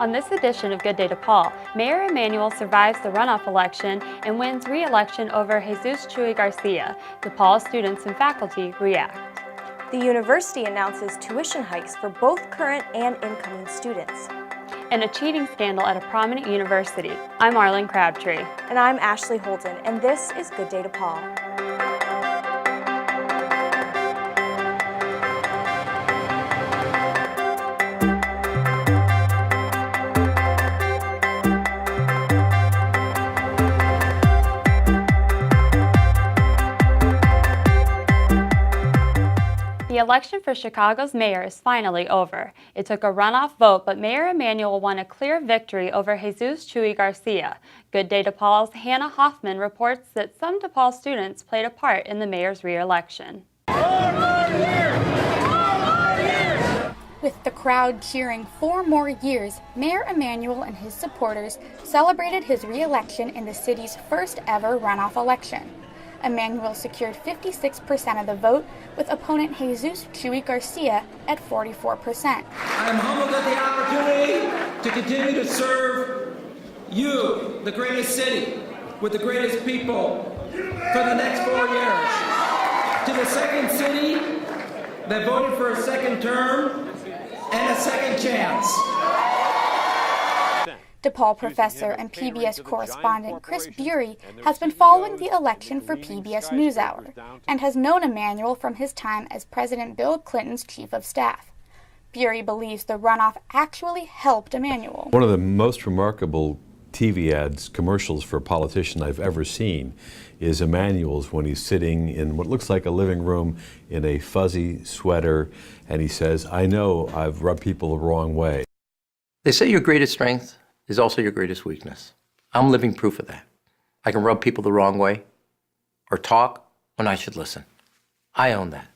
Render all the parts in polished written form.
On this edition of Good Day DePaul, Mayor Emanuel survives the runoff election and wins re-election over Jesus Chuy Garcia. DePaul students and faculty react. The university announces tuition hikes for both current and incoming students. And a cheating scandal at a prominent university. I'm Arlen Crabtree. And I'm Ashley Holden, and this is Good Day DePaul. The election for Chicago's mayor is finally over. It took a runoff vote, but Mayor Emanuel won a clear victory over Jesus Chuy Garcia. Good Day DePaul's Hannah Hoffman reports that some DePaul students played a part in the mayor's re-election. With the crowd cheering 4 more years, Mayor Emanuel and his supporters celebrated his re-election in the city's first ever runoff election. Emanuel secured 56% of the vote, with opponent Jesus Chuy Garcia at 44%. I am humbled at the opportunity to continue to serve you, the greatest city, with the greatest people, for the next 4 years. To the second city that voted for a second term and a second chance. DePaul professor and PBS correspondent Chris Bury has been following the election for PBS NewsHour and has known Emanuel from his time as President Bill Clinton's chief of staff. Bury believes the runoff actually helped Emanuel. One of the most remarkable TV ads, commercials for a politician I've ever seen is Emanuel's when he's sitting in what looks like a living room in a fuzzy sweater, and he says, "I know I've rubbed people the wrong way." They say your greatest strength is also your greatest weakness. I'm living proof of that. I can rub people the wrong way or talk when I should listen. I own that.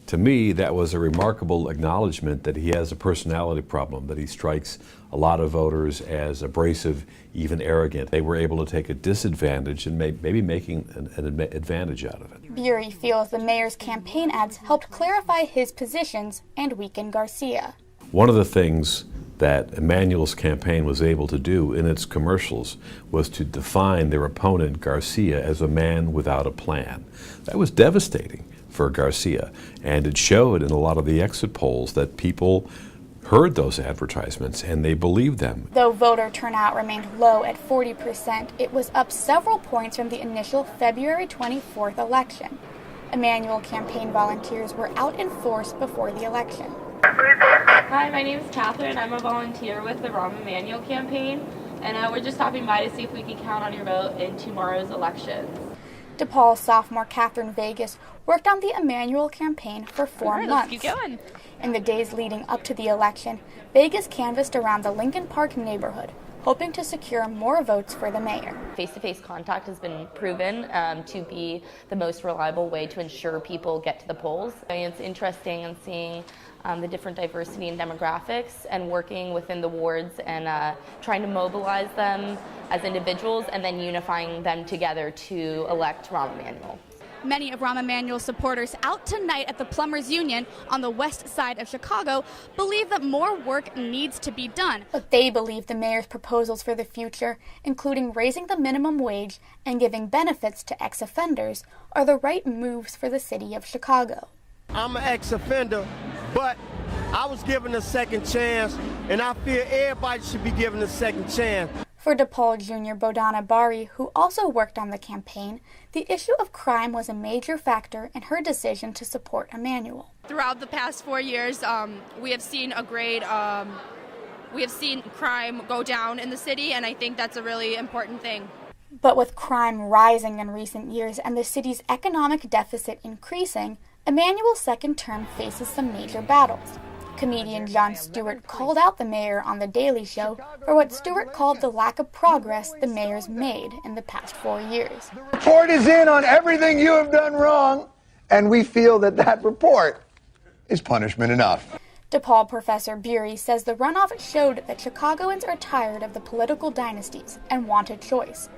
To me, that was a remarkable acknowledgement that he has a personality problem, that he strikes a lot of voters as abrasive, even arrogant. They were able to take a disadvantage and maybe making an advantage out of it. Bury feels the mayor's campaign ads helped clarify his positions and weaken Garcia. One of the things that Emanuel's campaign was able to do in its commercials was to define their opponent, Garcia, as a man without a plan. That was devastating for Garcia, and it showed in a lot of the exit polls that people heard those advertisements and they believed them. Though voter turnout remained low at 40%, it was up several points from the initial February 24th election. Emanuel campaign volunteers were out in force before the election. Hi, my name is Catherine. I'm a volunteer with the Rahm Emanuel campaign, and we're just stopping by to see if we can count on your vote in tomorrow's elections. DePaul sophomore Catherine Vegas worked on the Emanuel campaign for 4 months. Let's keep going. In the days leading up to the election, Vegas canvassed around the Lincoln Park neighborhood, hoping to secure more votes for the mayor. Face-to-face contact has been proven to be the most reliable way to ensure people get to the polls. It's interesting in seeing the different diversity and demographics and working within the wards and trying to mobilize them as individuals and then unifying them together to elect Rahm Emanuel. Many of Rahm Emanuel's supporters out tonight at the Plumbers Union on the west side of Chicago believe that more work needs to be done. But they believe the mayor's proposals for the future, including raising the minimum wage and giving benefits to ex-offenders, are the right moves for the city of Chicago. I'm an ex-offender, but I was given a second chance, and I feel everybody should be given a second chance. For DePaul Jr. Bodana Bari, who also worked on the campaign, the issue of crime was a major factor in her decision to support Emanuel. Throughout the past 4 years, we have seen crime go down in the city, and I think that's a really important thing. But with crime rising in recent years and the city's economic deficit increasing, Emanuel's second term faces some major battles. Comedian Jon Stewart called out the mayor on The Daily Show for what Stewart called the lack of progress the mayor's made in the past 4 years. The report is in on everything you have done wrong, and we feel that that report is punishment enough. DePaul professor Bury says the runoff showed that Chicagoans are tired of the political dynasties and want a choice.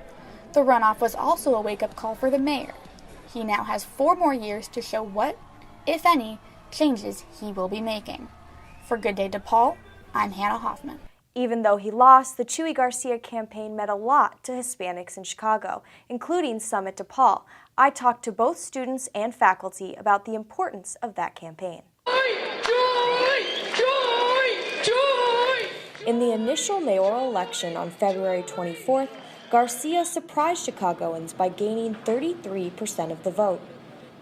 The runoff was also a wake-up call for the mayor. He now has 4 more years to show what, if any, changes he will be making. For Good Day DePaul, I'm Hannah Hoffman. Even though he lost, the Chuy Garcia campaign meant a lot to Hispanics in Chicago, including some at DePaul. I talked to both students and faculty about the importance of that campaign. In the initial mayoral election on February 24th, Garcia surprised Chicagoans by gaining 33% of the vote.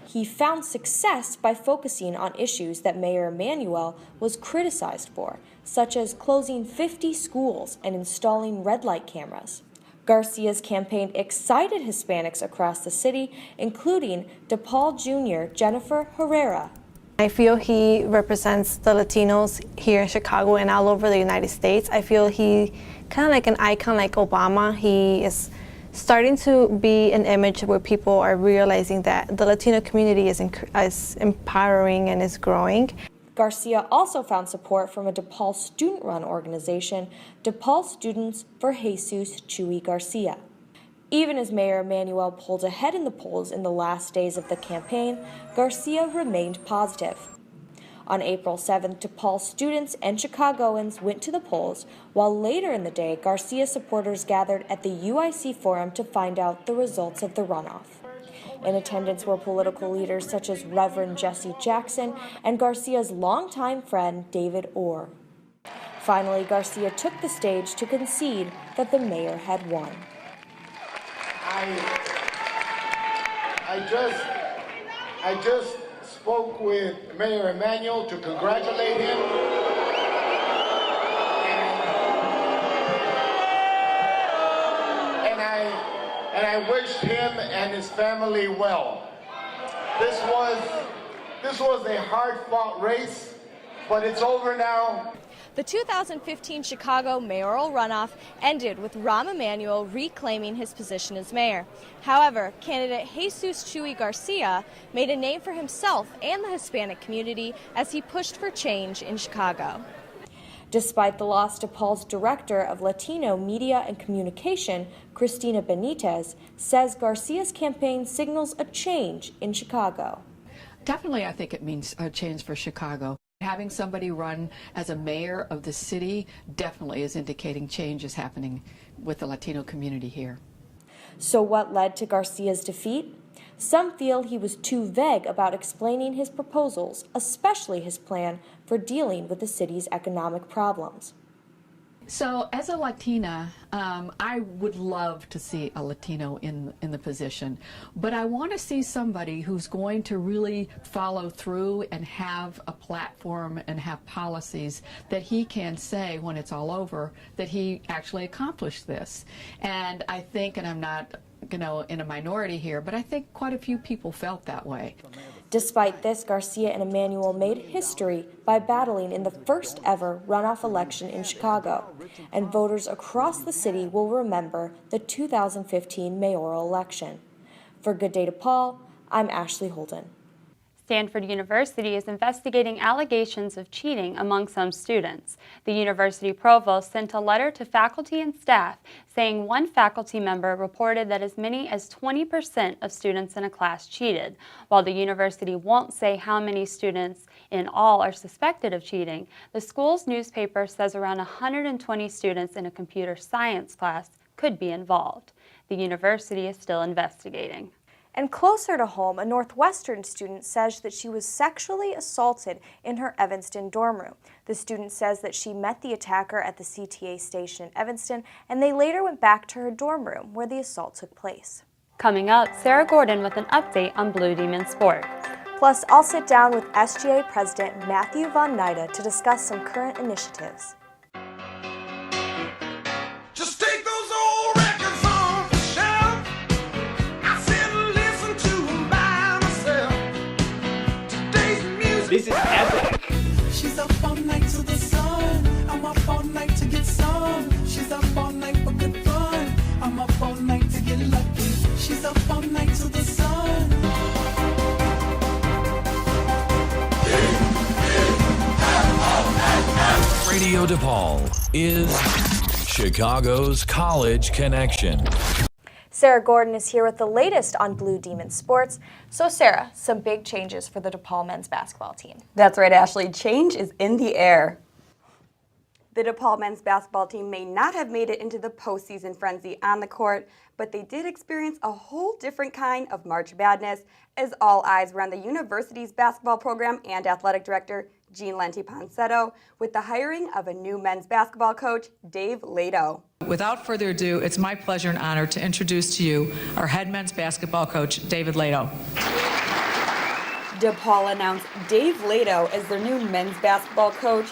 He found success by focusing on issues that Mayor Emanuel was criticized for, such as closing 50 schools and installing red light cameras. Garcia's campaign excited Hispanics across the city, including DePaul Jr. Jennifer Herrera. I feel he represents the Latinos here in Chicago and all over the United States. I feel he kind of like an icon like Obama. He is starting to be an image where people are realizing that the Latino community is empowering and is growing. Garcia also found support from a DePaul student-run organization, DePaul Students for Jesus Chuy Garcia. Even as Mayor Emanuel pulled ahead in the polls in the last days of the campaign, Garcia remained positive. On April 7th, DePaul students and Chicagoans went to the polls, while later in the day, Garcia supporters gathered at the UIC Forum to find out the results of the runoff. In attendance were political leaders such as Reverend Jesse Jackson and Garcia's longtime friend, David Orr. Finally, Garcia took the stage to concede that the mayor had won. I just spoke with Mayor Emanuel to congratulate him. And I wished him and his family well. This was a hard-fought race, but it's over now. The 2015 Chicago mayoral runoff ended with Rahm Emanuel reclaiming his position as mayor. However, candidate Jesus Chuy Garcia made a name for himself and the Hispanic community as he pushed for change in Chicago. Despite the loss, DePaul's Director of Latino Media and Communication, Cristina Benitez, says Garcia's campaign signals a change in Chicago. Definitely, I think it means a change for Chicago. Having somebody run as a mayor of the city definitely is indicating change is happening with the Latino community here. So what led to Garcia's defeat? Some feel he was too vague about explaining his proposals, especially his plan for dealing with the city's economic problems. So as a Latina, I would love to see a Latino in the position, but I want to see somebody who's going to really follow through and have a platform and have policies that he can say when it's all over that he actually accomplished this. And I think, and I'm not in a minority here, but I think quite a few people felt that way. Despite this, Garcia and Emanuel made history by battling in the first ever runoff election in Chicago, and voters across the city will remember the 2015 mayoral election. For Good Day DePaul, I'm Ashley Holden. Stanford University is investigating allegations of cheating among some students. The university provost sent a letter to faculty and staff saying one faculty member reported that as many as 20% of students in a class cheated. While the university won't say how many students in all are suspected of cheating, the school's newspaper says around 120 students in a computer science class could be involved. The university is still investigating. And closer to home, a Northwestern student says that she was sexually assaulted in her Evanston dorm room. The student says that she met the attacker at the CTA station in Evanston, and they later went back to her dorm room where the assault took place. Coming up, Sarah Gordon with an update on Blue Demon Sports. Plus, I'll sit down with SGA President Matthew Von Nida to discuss some current initiatives. Just take those old records off the shelf. I sit and listen to them by myself. Today's music. This is epic. She's up all night to the sun. I'm up all night to get some. She's up all night for good fun. I'm up all night to get lucky. She's up all night to the sun. Radio DePaul is Chicago's College Connection. Sarah Gordon is here with the latest on Blue Demon Sports. So Sarah, some big changes for the DePaul men's basketball team. That's right, Ashley. Change is in the air. The DePaul men's basketball team may not have made it into the postseason frenzy on the court, but they did experience a whole different kind of March Madness as all eyes were on the university's basketball program and athletic director, Jean Lenti Ponsetto, with the hiring of a new men's basketball coach, Dave Lato. Without further ado, it's my pleasure and honor to introduce to you our head men's basketball coach, David Lato. DePaul announced Dave Lato as their new men's basketball coach.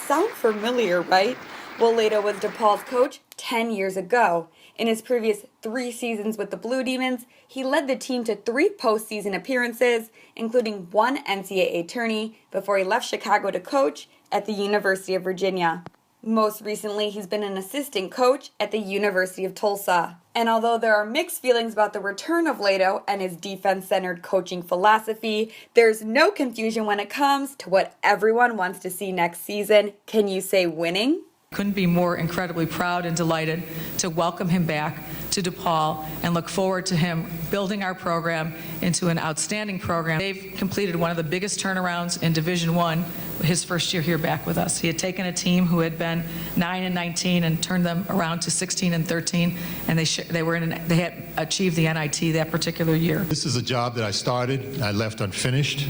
Sound familiar, right? Well, Lato was DePaul's coach 10 years ago. In his previous 3 seasons with the Blue Demons, he led the team to 3 postseason appearances, including 1 NCAA tourney, before he left Chicago to coach at the University of Virginia. Most recently, he's been an assistant coach at the University of Tulsa. And although there are mixed feelings about the return of Lato and his defense-centered coaching philosophy, there's no confusion when it comes to what everyone wants to see next season. Can you say winning? Couldn't be more incredibly proud and delighted to welcome him back to DePaul and look forward to him building our program into an outstanding program. Dave completed one of the biggest turnarounds in Division I his first year here back with us. He had taken a team who had been 9-19 and turned them around to 16-13, and they had achieved the NIT that particular year. This is a job that I started, I left unfinished.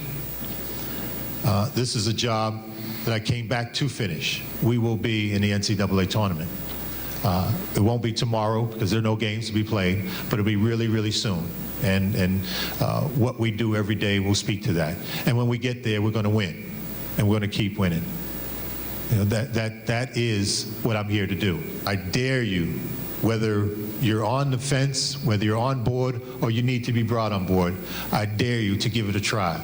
This is a job that I came back to finish. We will be in the NCAA tournament. It won't be tomorrow because there are no games to be played, but it'll be really, really soon. And what we do every day will speak to that. And when we get there, we're going to win, and we're going to keep winning. You know, that is what I'm here to do. I dare you, whether you're on the fence, whether you're on board, or you need to be brought on board, I dare you to give it a try.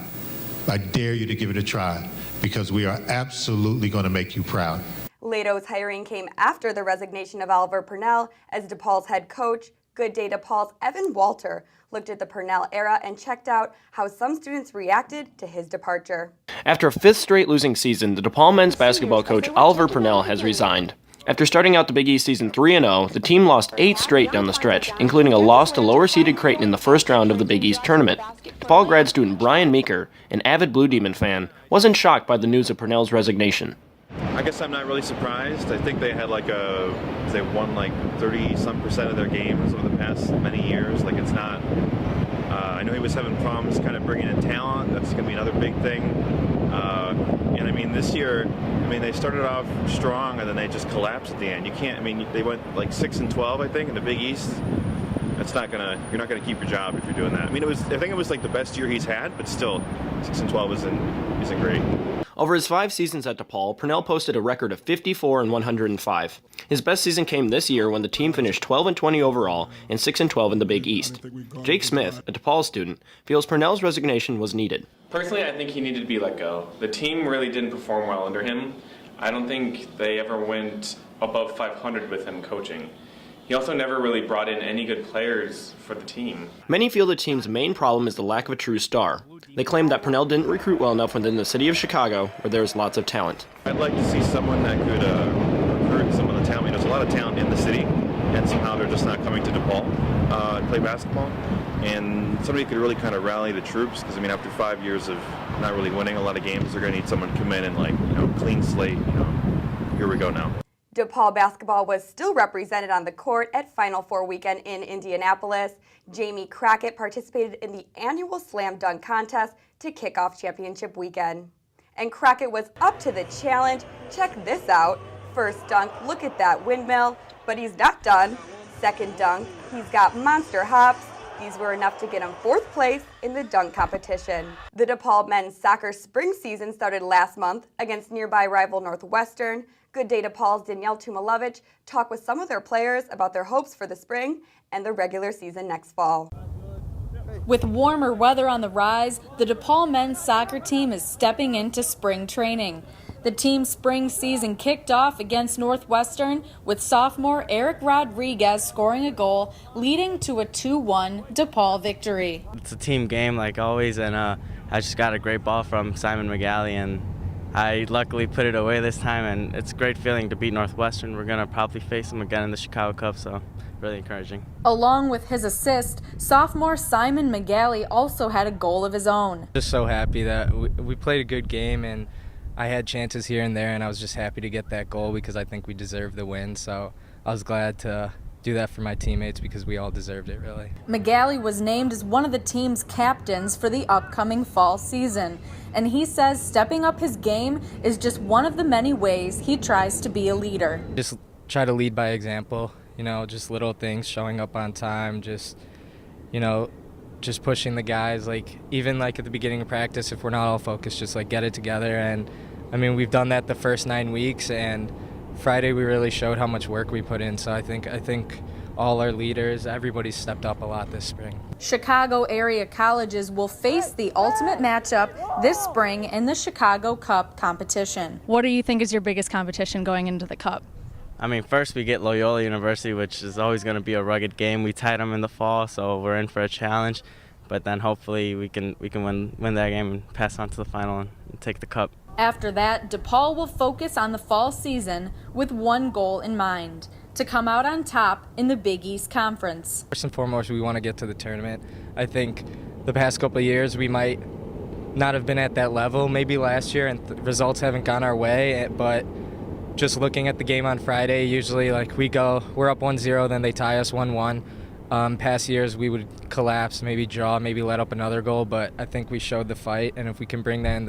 I dare you to give it a try, because we are absolutely going to make you proud. Lato's hiring came after the resignation of Oliver Purnell as DePaul's head coach. Good Day DePaul's Evan Walter looked at the Purnell era and checked out how some students reacted to his departure. After a 5th straight losing season, the DePaul men's basketball coach Oliver Purnell has resigned. After starting out the Big East season 3-0, the team lost 8 straight down the stretch, including a loss to lower-seeded Creighton in the first round of the Big East tournament. DePaul grad student Brian Meeker, an avid Blue Demon fan, wasn't shocked by the news of Purnell's resignation. I guess I'm not really surprised. I think they had they won 30-some% of their games over the past many years. It's not, I know he was having problems kind of bringing in talent. That's going to be another big thing. And I mean, this year, they started off strong and then they just collapsed at the end. You can't, they went 6-12, I think, in the Big East. That's not gonna, you're not gonna keep your job if you're doing that. I think it was the best year he's had, but still, 6-12 isn't great. Over his 5 seasons at DePaul, Purnell posted a record of 54-105. His best season came this year when the team finished 12-20 overall and 6-12 in the Big East. Jake Smith, a DePaul student, feels Purnell's resignation was needed. Personally, I think he needed to be let go. The team really didn't perform well under him. I don't think they ever went above 500 with him coaching. He also never really brought in any good players for the team. Many feel the team's main problem is the lack of a true star. They claim that Purnell didn't recruit well enough within the city of Chicago, where there's lots of talent. I'd like to see someone that could recruit some of the talent. There's a lot of talent in the city, and somehow they're just not coming to DePaul to play basketball. And somebody could really kind of rally the troops, because after 5 years of not really winning a lot of games, they're going to need someone to come in and clean slate. Here we go now. DePaul basketball was still represented on the court at Final Four weekend in Indianapolis. Jamie Crockett participated in the annual slam dunk contest to kick off championship weekend. And Crockett was up to the challenge. Check this out. First dunk, look at that windmill, but he's not done. Second dunk, he's got monster hops. These were enough to get him 4th place in the dunk competition. The DePaul men's soccer spring season started last month against nearby rival Northwestern. Good Day DePaul's Danielle Tumalovich talked with some of their players about their hopes for the spring and the regular season next fall. With warmer weather on the rise, the DePaul men's soccer team is stepping into spring training. The team's spring season kicked off against Northwestern with sophomore Eric Rodriguez scoring a goal, leading to a 2-1 DePaul victory. It's a team game like always, and I just got a great ball from Simon McGalley, and I luckily put it away this time, and it's a great feeling to beat Northwestern. We're going to probably face them again in the Chicago Cup, so really encouraging. Along with his assist, sophomore Simon McGalley also had a goal of his own. Just so happy that we played a good game, and I had chances here and there, and I was just happy to get that goal because I think we deserved the win. So I was glad to do that for my teammates because we all deserved it, really. McGalley was named as one of the team's captains for the upcoming fall season, and he says stepping up his game is just one of the many ways he tries to be a leader. Just try to lead by example, just little things, showing up on time, just pushing the guys, even at the beginning of practice, if we're not all focused, just get it together. And I mean, we've done that the first 9 weeks, and Friday we really showed how much work we put in. So I think all our leaders, everybody stepped up a lot this spring. Chicago area colleges will face the ultimate matchup this spring in the Chicago Cup competition. What do you think is your biggest competition going into the Cup? I mean, first we get Loyola University, which is always going to be a rugged game. We tied them in the fall, so we're in for a challenge. But then hopefully we can win that game and pass on to the final and take the Cup. After that, DePaul will focus on the fall season with one goal in mind: to come out on top in the Big East Conference. First and foremost, we want to get to the tournament. I think the past couple of years we might not have been at that level, maybe last year, and results haven't gone our way, but just looking at the game on Friday, usually we're up 1-0, then they tie us 1-1. Past years we would collapse, maybe draw, maybe let up another goal, but I think we showed the fight, and if we can bring that in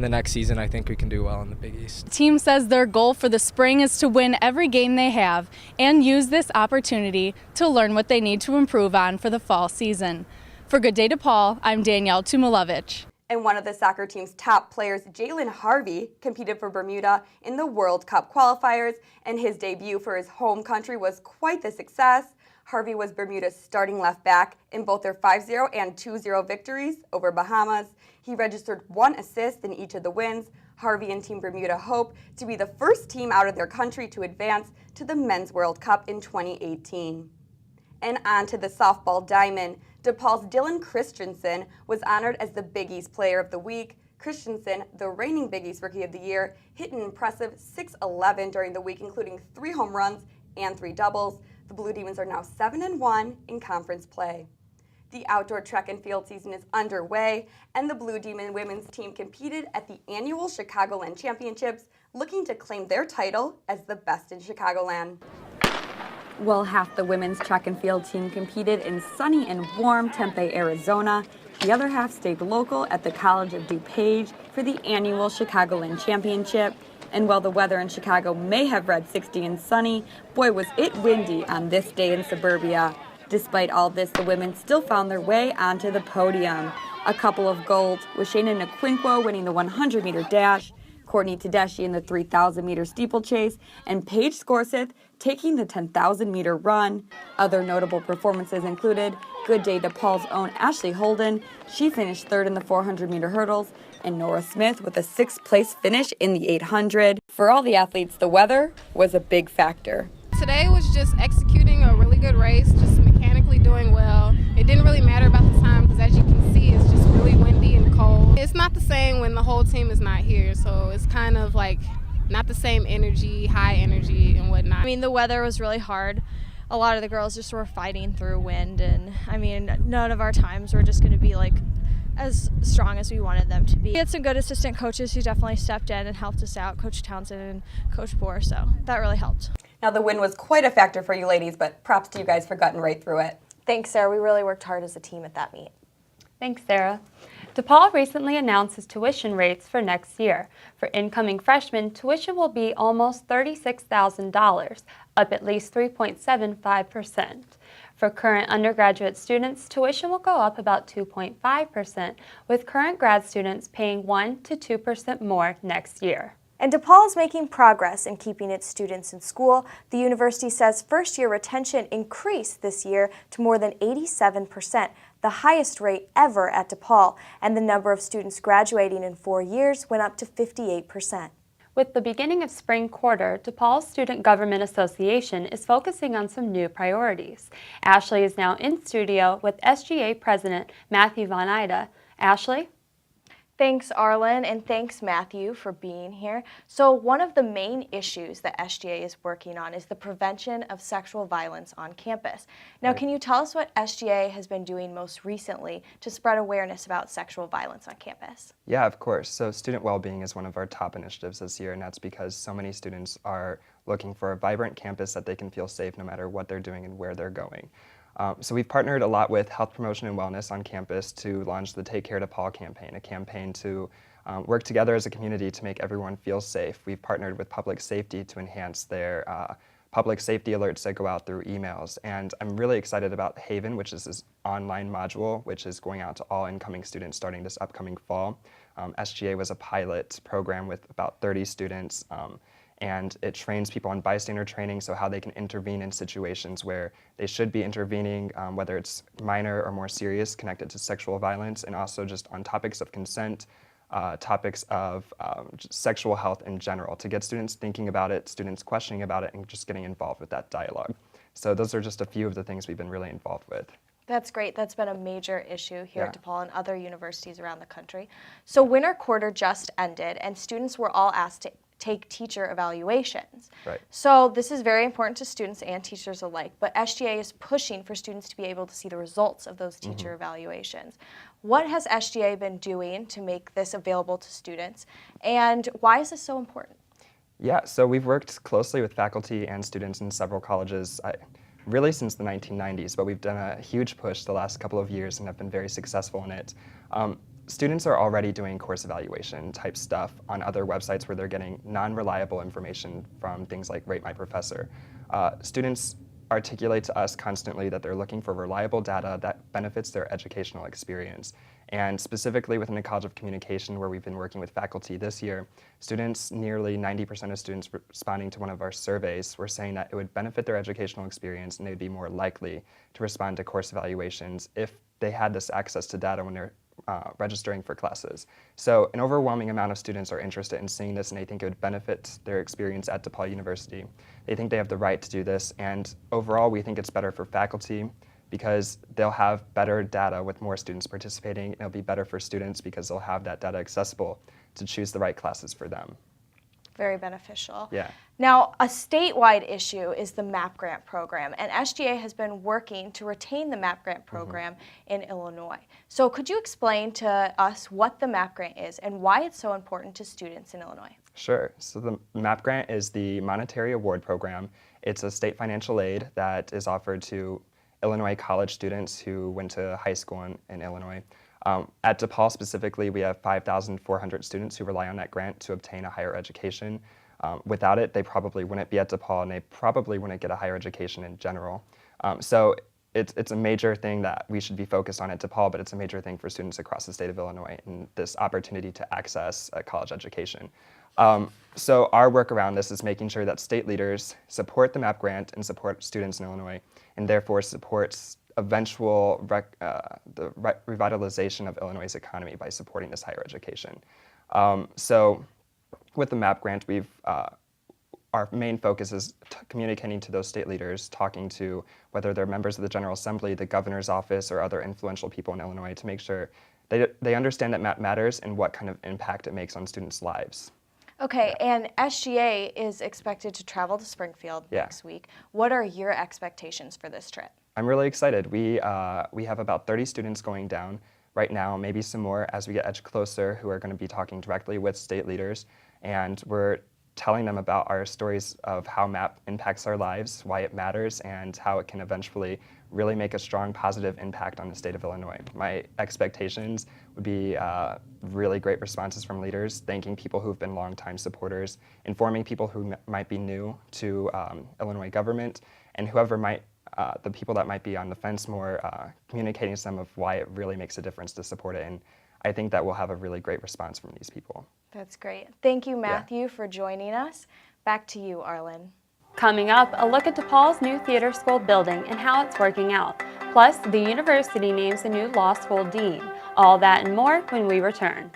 the next season, I think we can do well in the Big East. The team says their goal for the spring is to win every game they have and use this opportunity to learn what they need to improve on for the fall season. For Good Day DePaul, I'm Danielle Tumilovich. And one of the soccer team's top players, Jalen Harvey, competed for Bermuda in the World Cup qualifiers, and his debut for his home country was quite the success. Harvey was Bermuda's starting left back in both their 5-0 and 2-0 victories over Bahamas. He registered 1 assist in each of the wins. Harvey and Team Bermuda hope to be the first team out of their country to advance to the Men's World Cup in 2018. And on to the softball diamond. DePaul's Dylan Christensen was honored as the Big East Player of the Week. Christensen, the reigning Big East Rookie of the Year, hit an impressive .611 during the week, including 3 home runs and 3 doubles. The Blue Demons are now 7-1 in conference play. The outdoor track and field season is underway, and the Blue Demon women's team competed at the annual Chicagoland Championships, looking to claim their title as the best in Chicagoland. Well, half the women's track and field team competed in sunny and warm Tempe, Arizona. The other half stayed local at the College of DuPage for the annual Chicagoland Championship. And while the weather in Chicago may have read 60 and sunny, boy was it windy on this day in suburbia. Despite all this, the women still found their way onto the podium. A couple of golds, with Shayna Nquinquo winning the 100-meter dash, Courtney Tedeschi in the 3,000-meter steeplechase, and Paige Scorseth taking the 10,000-meter run. Other notable performances included Good Day DePaul's own Ashley Holden. She finished 3rd in the 400-meter hurdles, and Nora Smith with a 6th-place finish in the 800. For all the athletes, the weather was a big factor. Today was just executing a really good race, just mechanically doing well. It didn't really matter about the time because, as you can see, it's just really windy and cold. It's not the same when the whole team is not here, so it's kind of not the same energy, high energy and whatnot. I mean, the weather was really hard. A lot of the girls just were fighting through wind, and I mean, none of our times were just going to be as strong as we wanted them to be. We had some good assistant coaches who definitely stepped in and helped us out, Coach Townsend and Coach Bohr, so that really helped. Now, the wind was quite a factor for you ladies, but props to you guys for gutting right through it. Thanks, Sarah. We really worked hard as a team at that meet. Thanks, Sarah. DePaul recently announced its tuition rates for next year. For incoming freshmen, tuition will be almost $36,000, up at least 3.75%. For current undergraduate students, tuition will go up about 2.5%, with current grad students paying 1 to 2% more next year. And DePaul is making progress in keeping its students in school. The university says first-year retention increased this year to more than 87%, the highest rate ever at DePaul, and the number of students graduating in 4 years went up to 58%. With the beginning of spring quarter, DePaul Student Government Association is focusing on some new priorities. Ashley is now in studio with SGA President Matthew Von Ida. Ashley? Thanks, Arlen, and thanks, Matthew, for being here. So one of the main issues that SGA is working on is the prevention of sexual violence on campus. Now, Can you tell us what SGA has been doing most recently to spread awareness about sexual violence on campus? Yeah, of course. So student well-being is one of our top initiatives this year, and that's because so many students are looking for a vibrant campus that they can feel safe no matter what they're doing and where they're going. So we've partnered a lot with Health Promotion and Wellness on campus to launch the Take Care DePaul campaign, a campaign to work together as a community to make everyone feel safe. We've partnered with Public Safety to enhance their public safety alerts that go out through emails. And I'm really excited about Haven, which is this online module, which is going out to all incoming students starting this upcoming fall. SGA was a pilot program with about 30 students. And it trains people on bystander training, so how they can intervene in situations where they should be intervening, whether it's minor or more serious, connected to sexual violence, and also just on topics of consent, topics of sexual health in general, to get students thinking about it, students questioning about it, and just getting involved with that dialogue. So those are just a few of the things we've been really involved with. That's great. That's been a major issue here at DePaul and other universities around the country. So winter quarter just ended, and students were all asked to take teacher evaluations. Right. So this is very important to students and teachers alike, but SGA is pushing for students to be able to see the results of those teacher evaluations. What has SGA been doing to make this available to students, and why is this so important? Yeah, so we've worked closely with faculty and students in several colleges, really since the 1990s, but we've done a huge push the last couple of years and have been very successful in it. Students are already doing course evaluation type stuff on other websites where they're getting non-reliable information from things like Rate My Professor. Students articulate to us constantly that they're looking for reliable data that benefits their educational experience. And specifically within the College of Communication, where we've been working with faculty this year, students, nearly 90% of students responding to one of our surveys were saying that it would benefit their educational experience and they'd be more likely to respond to course evaluations if they had this access to data when they're registering for classes. So an overwhelming amount of students are interested in seeing this, and they think it would benefit their experience at DePaul University. They think they have the right to do this, and overall we think it's better for faculty because they'll have better data with more students participating. It'll be better for students because they'll have that data accessible to choose the right classes for them. Very beneficial. Yeah. Now, a statewide issue is the MAP grant program, and SGA has been working to retain the MAP grant program in Illinois. So could you explain to us what the MAP grant is and why it's so important to students in Illinois? Sure. So the MAP grant is the Monetary Award Program. It's a state financial aid that is offered to Illinois college students who went to high school in Illinois. At DePaul specifically, we have 5,400 students who rely on that grant to obtain a higher education. Without it, they probably wouldn't be at DePaul, and they probably wouldn't get a higher education in general. So it's a major thing that we should be focused on at DePaul, but it's a major thing for students across the state of Illinois and this opportunity to access a college education. So our work around this is making sure that state leaders support the MAP grant and support students in Illinois, and therefore supports eventual revitalization of Illinois' economy by supporting this higher education. So with the MAP grant, our main focus is communicating to those state leaders, talking to whether they're members of the General Assembly, the governor's office, or other influential people in Illinois to make sure they understand that MAP matters and what kind of impact it makes on students' lives. Okay, and SGA is expected to travel to Springfield next week. What are your expectations for this trip? I'm really excited. We have about 30 students going down right now, maybe some more as we get edge closer, who are going to be talking directly with state leaders. And we're telling them about our stories of how MAP impacts our lives, why it matters, and how it can eventually really make a strong positive impact on the state of Illinois. My expectations would be really great responses from leaders, thanking people who've been longtime supporters, informing people who might be new to Illinois government, and whoever might the people that might be on the fence more, communicating some of why it really makes a difference to support it. And I think that we'll have a really great response from these people. That's great. Thank you, Matthew, for joining us. Back to you, Arlen. Coming up, a look at DePaul's new theater school building and how it's working out. Plus, the university names a new law school dean. All that and more when we return.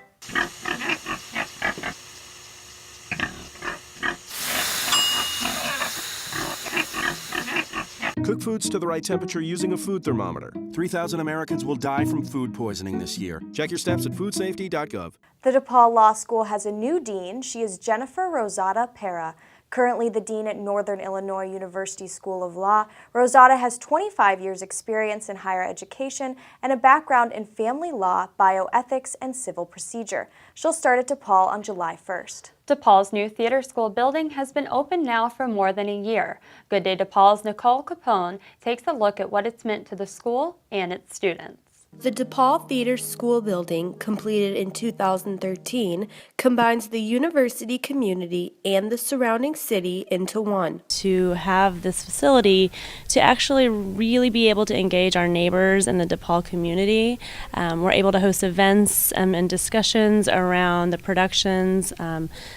Cook foods to the right temperature using a food thermometer. 3,000 Americans will die from food poisoning this year. Check your steps at foodsafety.gov. The DePaul Law School has a new dean. She is Jennifer Rosada Pera. Currently the dean at Northern Illinois University School of Law, Rosada has 25 years' experience in higher education and a background in family law, bioethics, and civil procedure. She'll start at DePaul on July 1st. DePaul's new theater school building has been open now for more than a year. Good Day DePaul's Nicole Capone takes a look at what it's meant to the school and its students. The DePaul Theater School building, completed in 2013, combines the university community and the surrounding city into one. To have this facility to actually really be able to engage our neighbors in the DePaul community. We're able to host events and discussions around the productions.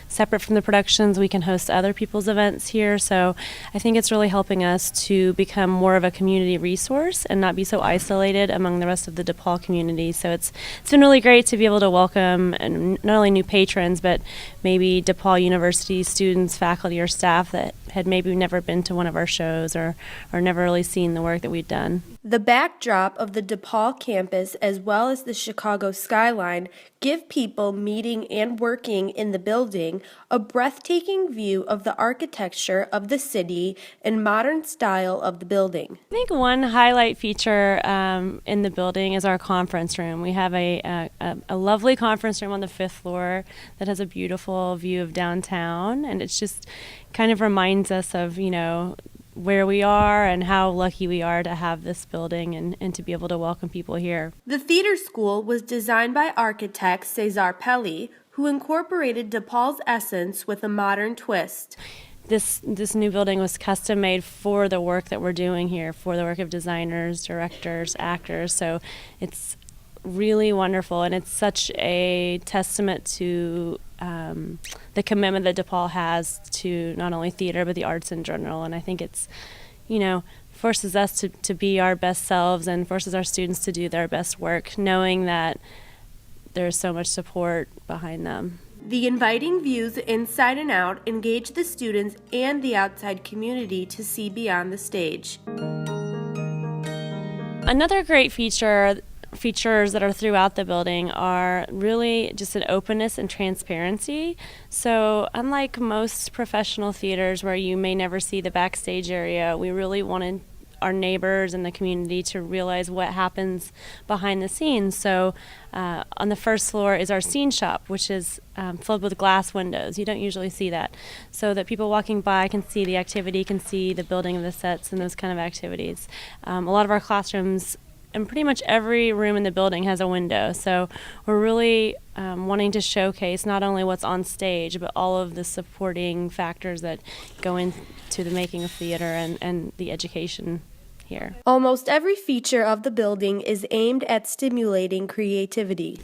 Separate from the productions, we can host other people's events here. So I think it's really helping us to become more of a community resource and not be so isolated among the rest of the DePaul community. So it's been really great to be able to welcome not only new patrons, but maybe DePaul University students, faculty, or staff that had maybe never been to one of our shows or never really seen the work that we've done. The backdrop of the DePaul campus, as well as the Chicago skyline, give people meeting and working in the building a breathtaking view of the architecture of the city and modern style of the building. I think one highlight feature in the building is our conference room. We have a lovely conference room on the 5th floor that has a beautiful view of downtown, and it's just kind of reminds us of, where we are and how lucky we are to have this building and to be able to welcome people here. The theater school was designed by architect Cesar Pelli, who incorporated DePaul's essence with a modern twist. This new building was custom made for the work that we're doing here, for the work of designers, directors, actors. So it's really wonderful, and it's such a testament to the commitment that DePaul has to not only theater but the arts in general. And I think it's, forces us to be our best selves and forces our students to do their best work, knowing that there's so much support behind them. The inviting views inside and out engage the students and the outside community to see beyond the stage. Another great features that are throughout the building are really just an openness and transparency. So unlike most professional theaters where you may never see the backstage area, we really wanted our neighbors and the community to realize what happens behind the scenes. So on the 1st floor is our scene shop, which is filled with glass windows. You don't usually see that. So that people walking by can see the activity, can see the building of the sets and those kind of activities. A lot of our classrooms and pretty much every room in the building has a window. So we're really wanting to showcase not only what's on stage, but all of the supporting factors that go into the making of theater and the education here. Almost every feature of the building is aimed at stimulating creativity.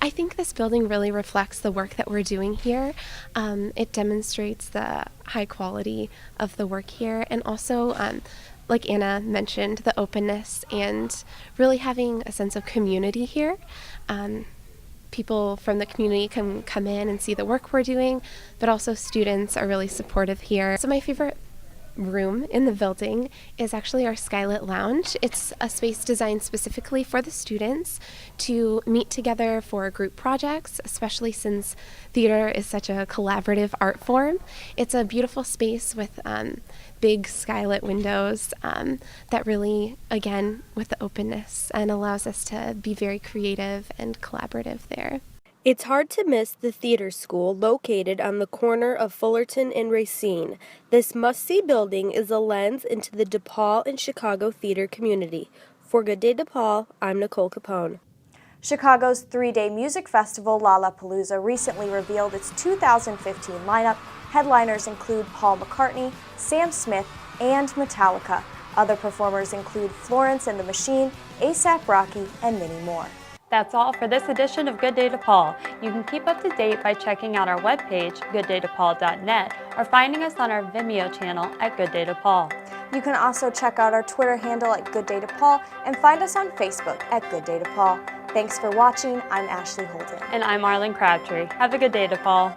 I think this building really reflects the work that we're doing here. It demonstrates the high quality of the work here, and also like Anna mentioned, the openness and really having a sense of community here. People from the community can come in and see the work we're doing, but also students are really supportive here. So my favorite room in the building is actually our Skylit Lounge. It's a space designed specifically for the students to meet together for group projects, especially since theater is such a collaborative art form. It's a beautiful space with big skylit windows that really, again, with the openness, and allows us to be very creative and collaborative there. It's hard to miss the theater school located on the corner of Fullerton and Racine. This must-see building is a lens into the DePaul and Chicago theater community. For Good Day DePaul, I'm Nicole Capone. Chicago's 3-day music festival, Lollapalooza, recently revealed its 2015 lineup. Headliners include Paul McCartney, Sam Smith, and Metallica. Other performers include Florence and the Machine, A$AP Rocky, and many more. That's all for this edition of Good Day DePaul. You can keep up to date by checking out our webpage, gooddaydepaul.net, or finding us on our Vimeo channel at Good Day DePaul. You can also check out our Twitter handle at Good Day DePaul and find us on Facebook at Good Day DePaul. Thanks for watching. I'm Ashley Holden. And I'm Arlen Crabtree. Have a good day, DePaul.